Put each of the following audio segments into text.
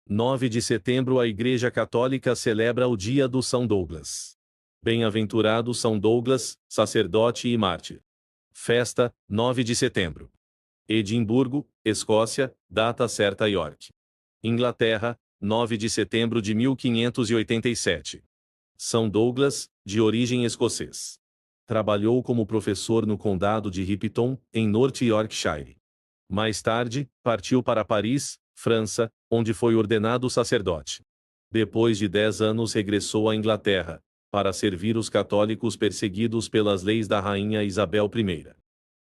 9 de setembro a Igreja Católica celebra o dia do São Douglas. Bem-aventurado São Douglas, sacerdote e mártir. Festa, 9 de setembro. Edimburgo, Escócia, data certa York. Inglaterra, 9 de setembro de 1587. São Douglas, de origem escocês. Trabalhou como professor no condado de Ripon, em North Yorkshire. Mais tarde, partiu para Paris, França, onde foi ordenado sacerdote. Depois de 10 anos regressou à Inglaterra, para servir os católicos perseguidos pelas leis da rainha Isabel I.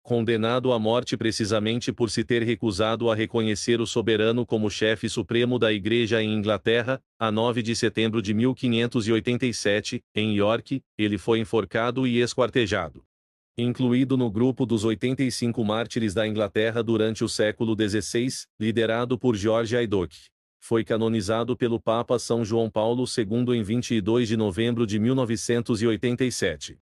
Condenado à morte precisamente por se ter recusado a reconhecer o soberano como chefe supremo da Igreja em Inglaterra, a 9 de setembro de 1587, em York, ele foi enforcado e esquartejado. Incluído no grupo dos 85 mártires da Inglaterra durante o século XVI, liderado por George Idoc. Foi canonizado pelo Papa São João Paulo II em 22 de novembro de 1987.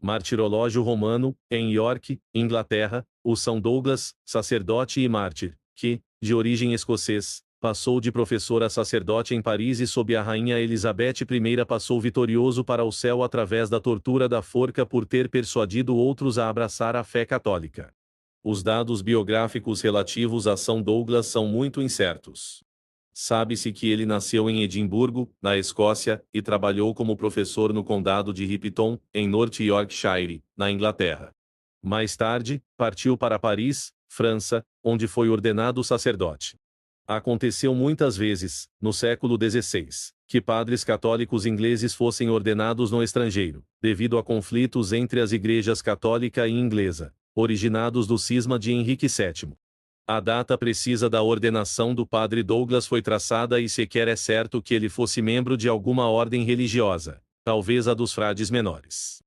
Martirológio romano, em York, Inglaterra, o São Douglas, sacerdote e mártir, que, de origem escocês, passou de professor a sacerdote em Paris e sob a rainha Elizabeth I passou vitorioso para o céu através da tortura da forca por ter persuadido outros a abraçar a fé católica. Os dados biográficos relativos a São Douglas são muito incertos. Sabe-se que ele nasceu em Edimburgo, na Escócia, e trabalhou como professor no condado de Ripon, em North Yorkshire, na Inglaterra. Mais tarde, partiu para Paris, França, onde foi ordenado sacerdote. Aconteceu muitas vezes, no século XVI, que padres católicos ingleses fossem ordenados no estrangeiro, devido a conflitos entre as igrejas católica e inglesa, originados do cisma de Henrique VII. A data precisa da ordenação do padre Douglas foi traçada e sequer é certo que ele fosse membro de alguma ordem religiosa, talvez a dos frades menores.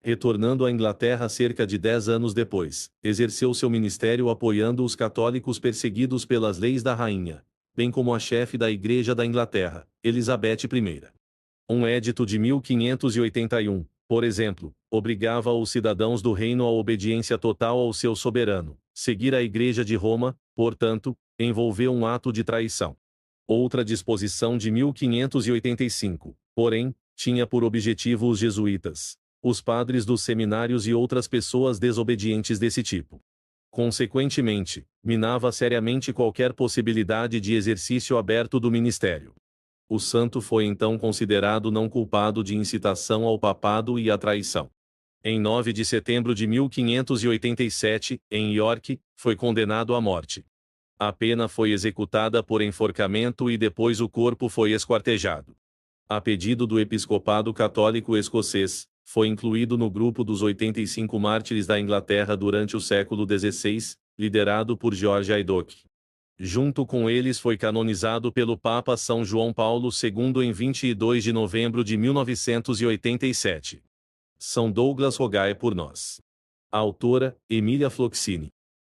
Retornando à Inglaterra cerca de 10 anos depois, exerceu seu ministério apoiando os católicos perseguidos pelas leis da rainha, bem como a chefe da Igreja da Inglaterra, Elizabeth I. Um edito de 1581, por exemplo, obrigava os cidadãos do reino à obediência total ao seu soberano. Seguir a Igreja de Roma, portanto, envolveu um ato de traição. Outra disposição de 1585, porém, tinha por objetivo os jesuítas, os padres dos seminários e outras pessoas desobedientes desse tipo. Consequentemente, minava seriamente qualquer possibilidade de exercício aberto do ministério. O santo foi então considerado não culpado de incitação ao papado e à traição. Em 9 de setembro de 1587, em York, foi condenado à morte. A pena foi executada por enforcamento e depois o corpo foi esquartejado. A pedido do episcopado católico escocês, foi incluído no grupo dos 85 mártires da Inglaterra durante o século XVI, liderado por George Idoc. Junto com eles foi canonizado pelo Papa São João Paulo II em 22 de novembro de 1987. São Douglas, rogai por nós. A autora, Emília Floxini.